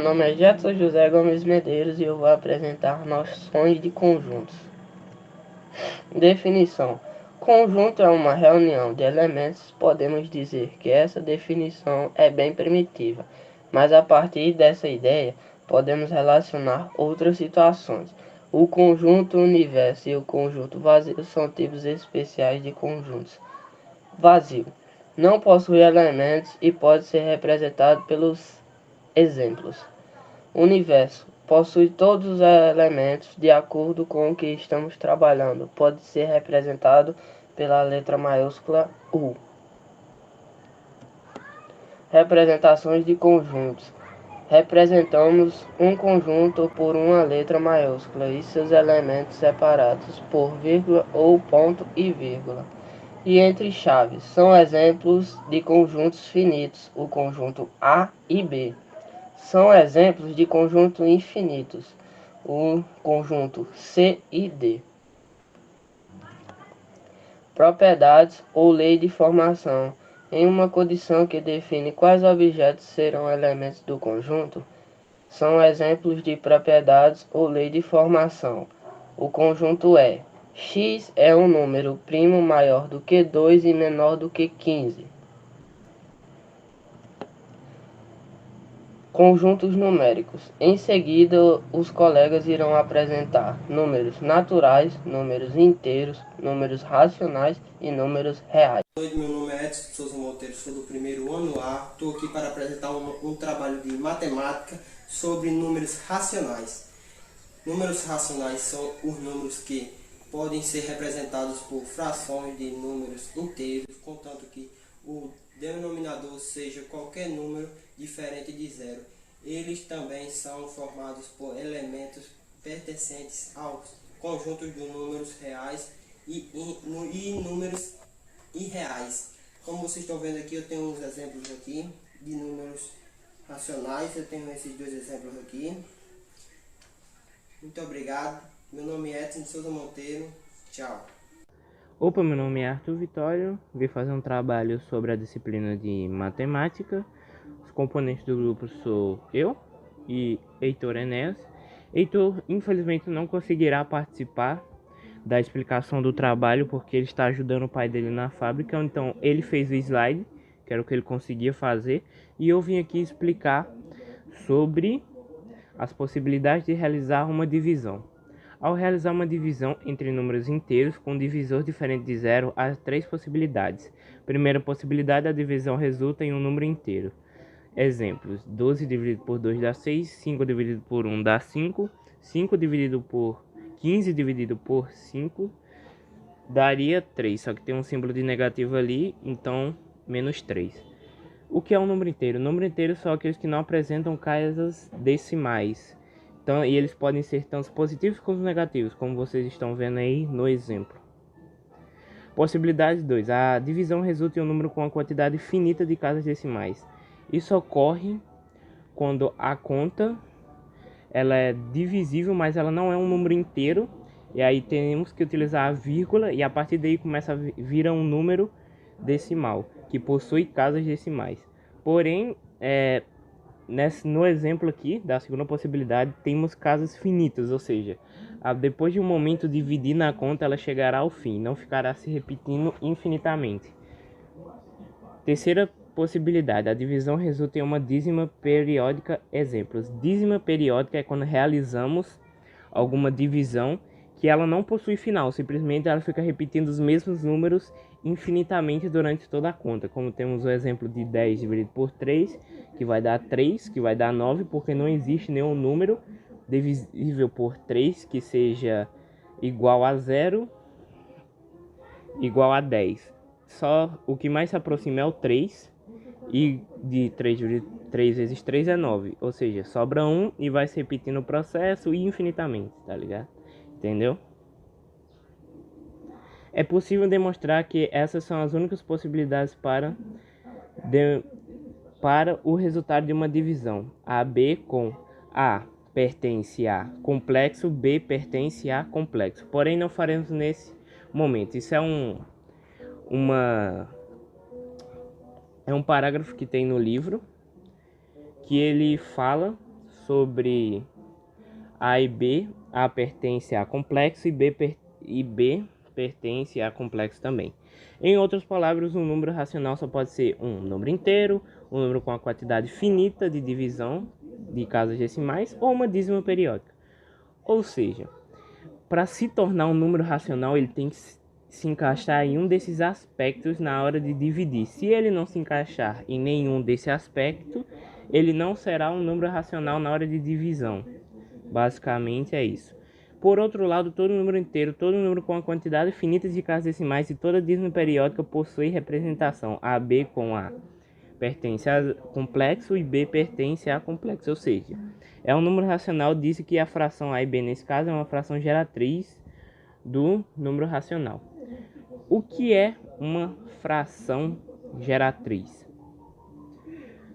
nome é Jetson José Gomes Medeiros e eu vou apresentar noções de conjuntos. Definição: conjunto é uma reunião de elementos. Podemos dizer que essa definição é bem primitiva, mas a partir dessa ideia podemos relacionar outras situações. O conjunto universo e o conjunto vazio são tipos especiais de conjuntos. Vazio: não possui elementos e pode ser representado pelos exemplos. Universo: possui todos os elementos de acordo com o que estamos trabalhando. Pode ser representado pela letra maiúscula U. Representações de conjuntos: representamos um conjunto por uma letra maiúscula e seus elementos separados por vírgula ou ponto e vírgula. E entre chaves: são exemplos de conjuntos finitos, o conjunto A e B. São exemplos de conjuntos infinitos, o conjunto C e D. Propriedades ou lei de formação: em uma condição que define quais objetos serão elementos do conjunto, são exemplos de propriedades ou lei de formação. O conjunto é: x é um número primo maior do que 2 e menor do que 15. Conjuntos numéricos. Em seguida, os colegas irão apresentar números naturais, números inteiros, números racionais e números reais. Boa noite, meu nome é Edson Souza Monteiro, sou do primeiro ano A. Estou aqui para apresentar um trabalho de matemática sobre números racionais. Números racionais são os números que podem ser representados por frações de números inteiros, contanto que o denominador seja qualquer número diferente de zero. Eles também são formados por elementos pertencentes aos conjuntos de números reais e números irreais. Como vocês estão vendo aqui, eu tenho uns exemplos aqui de números racionais. Eu tenho esses dois exemplos aqui. Muito obrigado. Meu nome é Edson Souza Monteiro. Tchau. Opa, meu nome é Arthur Vitório, vim fazer um trabalho sobre a disciplina de matemática. Os componentes do grupo sou eu e Heitor Enéas. Heitor, infelizmente, não conseguirá participar da explicação do trabalho porque ele está ajudando o pai dele na fábrica, então ele fez o slide, que era o que ele conseguia fazer, e eu vim aqui explicar sobre as possibilidades de realizar uma divisão. Ao realizar uma divisão entre números inteiros com um divisor diferente de zero, há três possibilidades. Primeira possibilidade, a divisão resulta em um número inteiro. Exemplos: 12 dividido por 2 dá 6, 5 dividido por 1 dá 5, 5 dividido por 15 dividido por 5 daria 3, só que tem um símbolo de negativo ali, então menos 3. O que é um número inteiro? O número inteiro são aqueles que não apresentam casas decimais. Então, e eles podem ser tanto positivos como negativos, como vocês estão vendo aí no exemplo. Possibilidade 2. A divisão resulta em um número com uma quantidade finita de casas decimais. Isso ocorre quando a conta ela é divisível, mas ela não é um número inteiro. E aí temos que utilizar a vírgula e a partir daí começa a virar um número decimal, que possui casas decimais. Porém, no exemplo aqui, da segunda possibilidade, temos casas finitas, ou seja, depois de um momento dividir na conta, ela chegará ao fim, não ficará se repetindo infinitamente. Terceira possibilidade, a divisão resulta em uma dízima periódica. Exemplos: dízima periódica é quando realizamos alguma divisão que ela não possui final, simplesmente ela fica repetindo os mesmos números infinitamente durante toda a conta, como temos o exemplo de 10 dividido por 3, que vai dar 3, que vai dar 9, porque não existe nenhum número divisível por 3 que seja igual a 0, igual a 10. Só o que mais se aproxima é o 3, e de 3 vezes 3 é 9, ou seja, sobra 1 e vai se repetindo o processo infinitamente, tá ligado? Entendeu? É possível demonstrar que essas são as únicas possibilidades para o resultado de uma divisão. AB com A pertence a complexo, B pertence a complexo. Porém, não faremos nesse momento. Isso é um parágrafo que tem no livro, que ele fala sobre A e B, A pertence a complexo e B pertence a complexo também. Em outras palavras, um número racional só pode ser um número inteiro, um número com a quantidade finita de divisão de casas decimais ou uma dízima periódica. Ou seja, para se tornar um número racional, ele tem que se encaixar em um desses aspectos na hora de dividir. Se ele não se encaixar em nenhum desse aspecto, ele não será um número racional na hora de divisão. Basicamente é isso. Por outro lado, todo número inteiro, todo número com a quantidade finita de casas decimais e toda dízima periódica possui representação. AB com A pertence a complexo e B pertence a complexo, ou seja, é um número racional, disse que a fração A e B nesse caso é uma fração geratriz do número racional. O que é uma fração geratriz?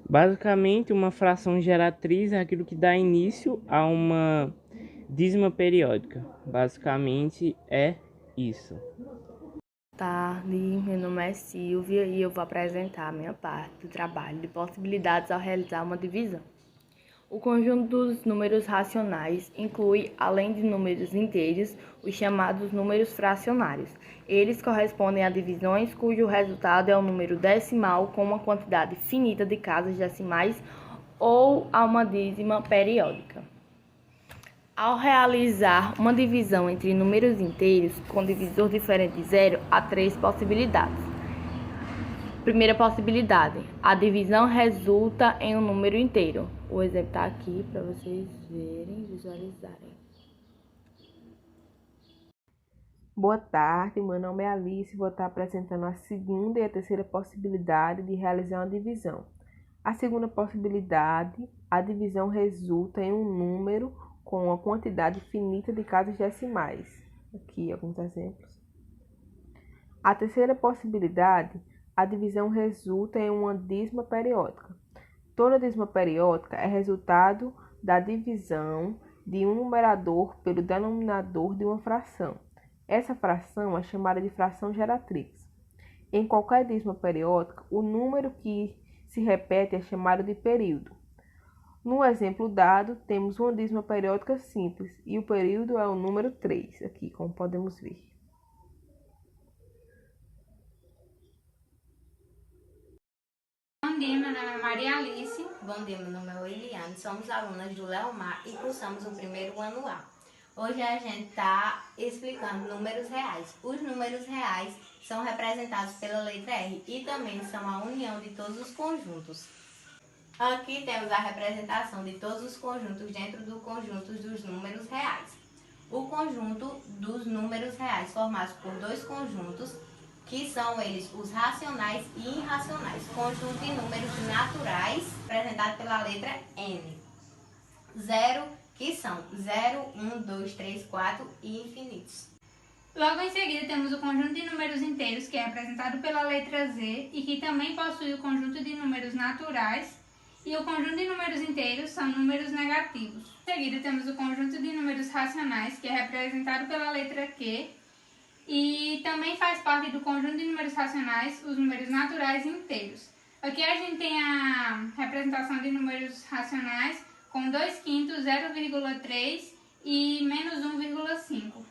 Basicamente, uma fração geratriz é aquilo que dá início a uma dízima periódica. Basicamente é isso. Boa tarde, meu nome é Silvia e eu vou apresentar a minha parte do trabalho de possibilidades ao realizar uma divisão. O conjunto dos números racionais inclui, além de números inteiros, os chamados números fracionários. Eles correspondem a divisões cujo resultado é um número decimal com uma quantidade finita de casas decimais ou a uma dízima periódica. Ao realizar uma divisão entre números inteiros com divisor diferente de zero, há três possibilidades. Primeira possibilidade, a divisão resulta em um número inteiro. O exemplo está aqui para vocês verem, visualizarem. Boa tarde, meu nome é Alice e vou estar apresentando a segunda e a terceira possibilidade de realizar uma divisão. A segunda possibilidade, a divisão resulta em um número com uma quantidade finita de casas decimais. Aqui alguns exemplos. A terceira possibilidade, a divisão resulta em uma dízima periódica. Toda dízima periódica é resultado da divisão de um numerador pelo denominador de uma fração. Essa fração é chamada de fração geratrix. Em qualquer dízima periódica, o número que se repete é chamado de período. No exemplo dado, temos uma dízima periódica simples e o período é o número 3, aqui, como podemos ver. Bom dia, meu nome é Maria Alice. Bom dia, meu nome é Eliane, somos alunas do Leomar e cursamos o primeiro ano A. Hoje a gente está explicando números reais. Os números reais são representados pela letra R e também são a união de todos os conjuntos. Aqui temos a representação de todos os conjuntos dentro do conjunto dos números reais. O conjunto dos números reais formados por dois conjuntos, que são eles os racionais e irracionais. Conjunto de números naturais, representado pela letra N. 0, que são 0, 1, 2, 3, 4 e infinitos. Logo em seguida temos o conjunto de números inteiros, que é representado pela letra Z e que também possui o conjunto de números naturais. E o conjunto de números inteiros são números negativos. Em seguida temos o conjunto de números racionais, que é representado pela letra Q. E também faz parte do conjunto de números racionais os números naturais e inteiros. Aqui a gente tem a representação de números racionais com 2/5, 0,3 e menos 1,5.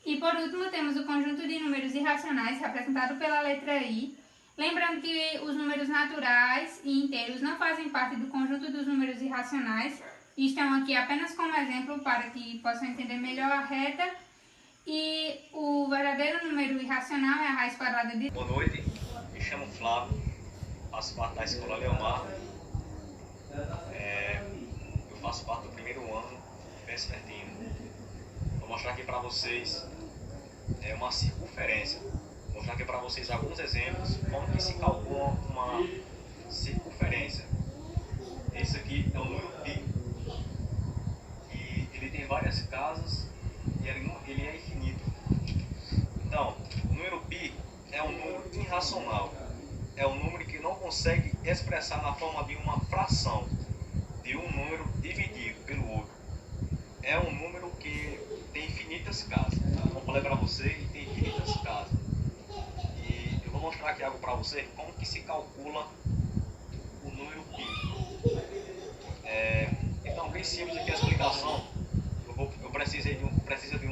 E por último temos o conjunto de números irracionais, representado pela letra I. Lembrando que os números naturais e inteiros não fazem parte do conjunto dos números irracionais. Estão aqui apenas como exemplo para que possam entender melhor a reta. E o verdadeiro número irracional é a raiz quadrada de... Boa noite, me chamo Flávio, faço parte da Escola Leomar. Eu faço parte do primeiro ano vespertino. Vou mostrar aqui para vocês uma circunferência. Vou mostrar aqui para vocês alguns exemplos como que se calcula uma circunferência. Esse aqui é o número π. E ele tem várias casas e ele é infinito. Então, o número π é um número irracional. É um número que não consegue expressar na forma de uma fração, de um número dividido pelo outro. É um número que tem infinitas casas. Como eu falei para você, ele tem infinitas casas. E eu vou mostrar aqui algo para você, como que se calcula o número π. Então, bem simples aqui a explicação. Eu preciso de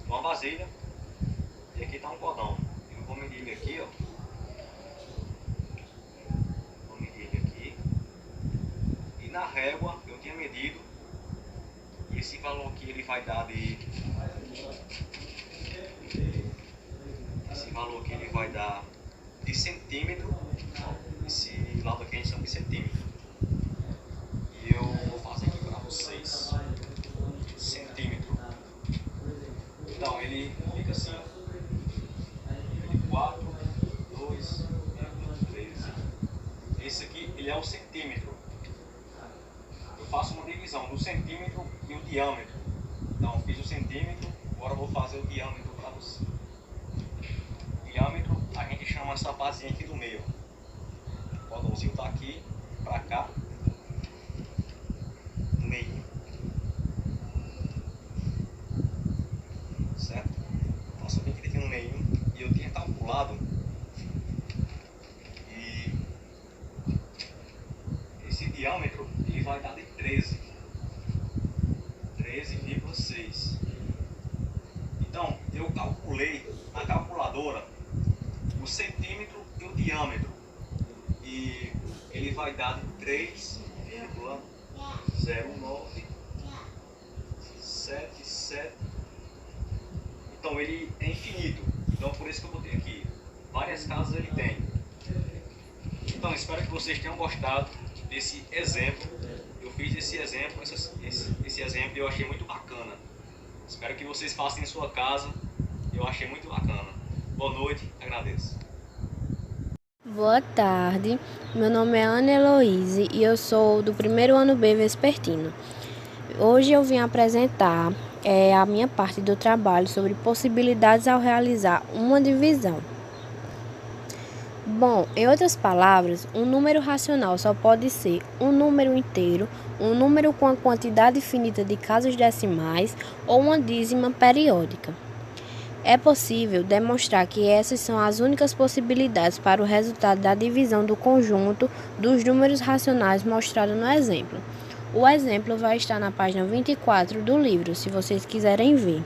uma vasilha e aqui está um cordão. Eu vou medir ele aqui, ó. Vou medir ele aqui. E na régua eu tinha medido. E esse valor aqui ele vai dar de... Esse valor aqui ele vai dar de centímetro. Esse lado aqui a gente chama de centímetro. E eu vou fazer aqui para vocês. Centímetro. Então ele fica assim, ó. 4, 2, 13. Esse aqui ele é o centímetro. Eu faço uma divisão do centímetro e o diâmetro. Então fiz o centímetro, agora eu vou fazer o diâmetro para você. Diâmetro a gente chama essa basezinha aqui do meio. O cordãozinho tá aqui, para cá, no meio. Certo? Faço bem aqui no meio. E eu tinha calculado. E esse diâmetro ele vai dar de 13,6. Então eu calculei na calculadora o centímetro e o diâmetro. E ele vai dar de 3,0977. Então ele é infinito. Então por isso que eu botei aqui. Várias casas ele tem. Então espero que vocês tenham gostado desse exemplo. Eu fiz esse exemplo, esse exemplo eu achei muito bacana. Espero que vocês façam em sua casa. Eu achei muito bacana. Boa noite, agradeço. Boa tarde, meu nome é Ana Heloise e eu sou do primeiro ano B vespertino. Hoje eu vim apresentar a minha parte do trabalho sobre possibilidades ao realizar uma divisão. Bom, em outras palavras, um número racional só pode ser um número inteiro, um número com a quantidade finita de casas decimais ou uma dízima periódica. É possível demonstrar que essas são as únicas possibilidades para o resultado da divisão do conjunto dos números racionais mostrado no exemplo. O exemplo vai estar na página 24 do livro, se vocês quiserem ver.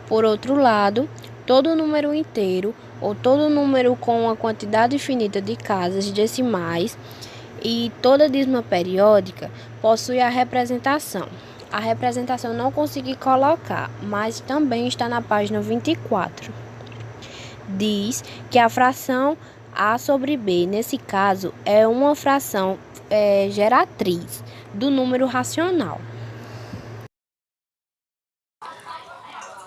Por outro lado, todo número inteiro ou todo número com uma quantidade finita de casas decimais e toda dízima periódica possui a representação. A representação não consegui colocar, mas também está na página 24. Diz que a fração A sobre B, nesse caso, é uma fração geratriz do número racional.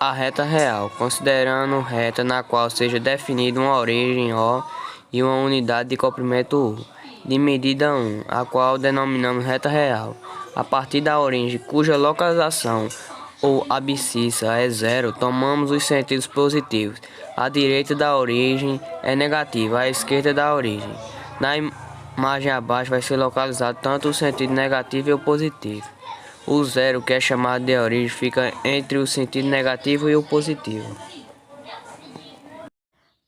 A reta real, considerando reta na qual seja definida uma origem O e uma unidade de comprimento U, de medida 1, a qual denominamos reta real. A partir da origem cuja localização ou abscissa é zero, tomamos os sentidos positivos. A direita da origem é negativa, a esquerda da origem. Na imagem abaixo vai ser localizado tanto o sentido negativo e o positivo. O zero, que é chamado de origem, fica entre o sentido negativo e o positivo.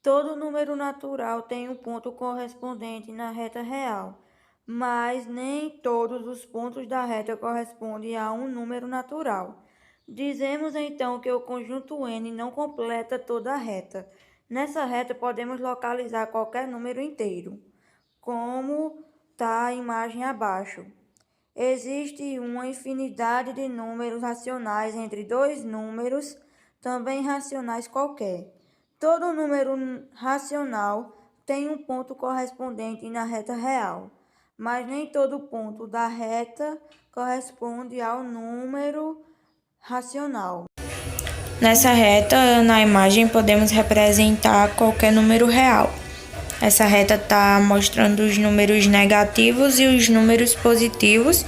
Todo número natural tem um ponto correspondente na reta real, mas nem todos os pontos da reta correspondem a um número natural. Dizemos então que o conjunto N não completa toda a reta. Nessa reta podemos localizar qualquer número inteiro, como está a imagem abaixo. Existe uma infinidade de números racionais entre dois números, também racionais qualquer. Todo número racional tem um ponto correspondente na reta real, mas nem todo ponto da reta corresponde ao número racional. Nessa reta, na imagem, podemos representar qualquer número real. Essa reta está mostrando os números negativos e os números positivos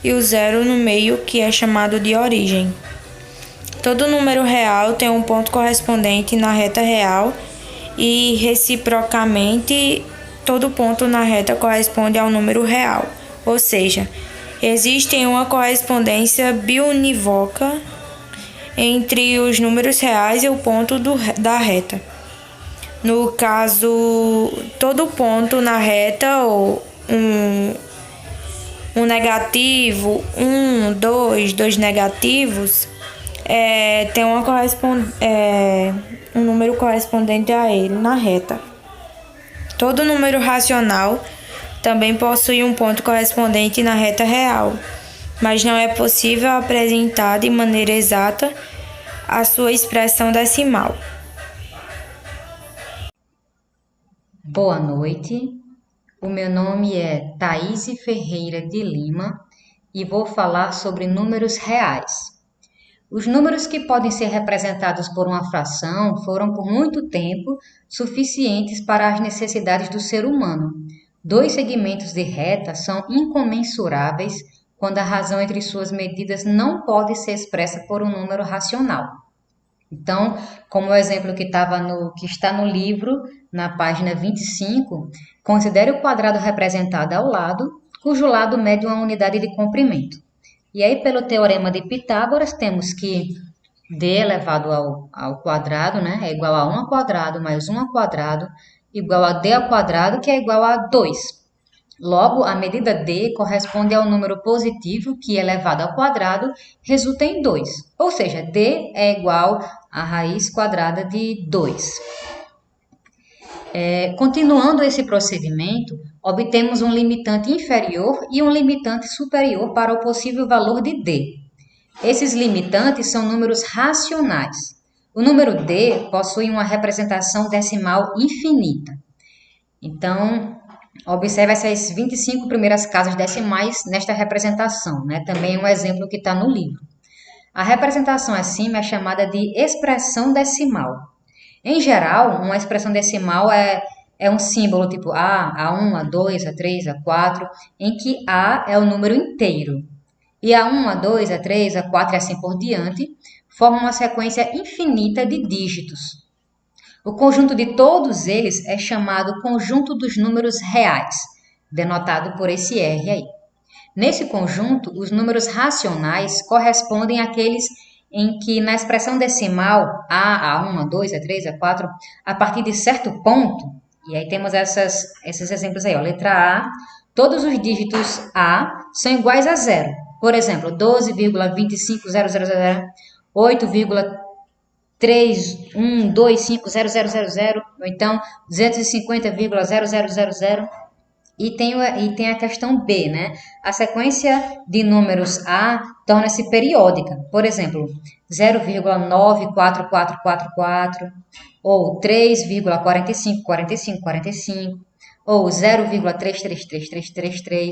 e o zero no meio, que é chamado de origem. Todo número real tem um ponto correspondente na reta real e, reciprocamente, todo ponto na reta corresponde ao número real. Ou seja, existe uma correspondência biunívoca entre os números reais e o ponto da reta. No caso, todo ponto na reta ou um negativo, 1, 2, dois negativos, tem um número correspondente a ele na reta. Todo número racional também possui um ponto correspondente na reta real, mas não é possível apresentar de maneira exata a sua expressão decimal. Boa noite, o meu nome é Thaíse Ferreira de Lima e vou falar sobre números reais. Os números que podem ser representados por uma fração foram por muito tempo suficientes para as necessidades do ser humano. Dois segmentos de reta são incomensuráveis quando a razão entre suas medidas não pode ser expressa por um número racional. Então, como o exemplo que está no livro, na página 25, considere o quadrado representado ao lado, cujo lado mede uma unidade de comprimento. E aí, pelo teorema de Pitágoras, temos que d elevado ao quadrado, né, é igual a 1 ao quadrado mais 1 ao quadrado, igual a d ao quadrado, que é igual a 2. Logo, a medida d corresponde ao número positivo, que elevado ao quadrado resulta em 2. Ou seja, d é igual à raiz quadrada de 2. Continuando esse procedimento, obtemos um limitante inferior e um limitante superior para o possível valor de d. Esses limitantes são números racionais. O número d possui uma representação decimal infinita. Então, observe essas 25 primeiras casas decimais nesta representação, né? Também é um exemplo que está no livro. A representação acima é chamada de expressão decimal. Em geral, uma expressão decimal é um símbolo tipo A, A1, A2, A3, A4, em que A é o número inteiro. E A1, A2, A3, A4 e assim por diante formam uma sequência infinita de dígitos. O conjunto de todos eles é chamado conjunto dos números reais, denotado por esse R aí. Nesse conjunto, os números racionais correspondem àqueles em que, na expressão decimal A, A1, A2, A3, A4, a partir de certo ponto, e aí temos esses exemplos aí, ó, letra A, todos os dígitos A são iguais a zero. Por exemplo, 12,25000, 8,31250000, ou então 250,0000. E tem a questão B, né? A sequência de números A torna-se periódica. Por exemplo, 0,94444, ou 3,454545, ou 0,333333.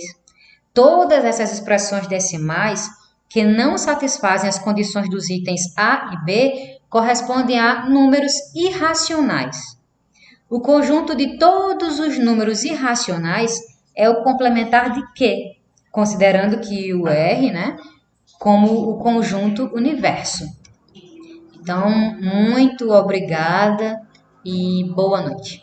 Todas essas expressões decimais que não satisfazem as condições dos itens A e B correspondem a números irracionais. O conjunto de todos os números irracionais é o complementar de Q, considerando que o R, né, como o conjunto universo. Então, muito obrigada e boa noite.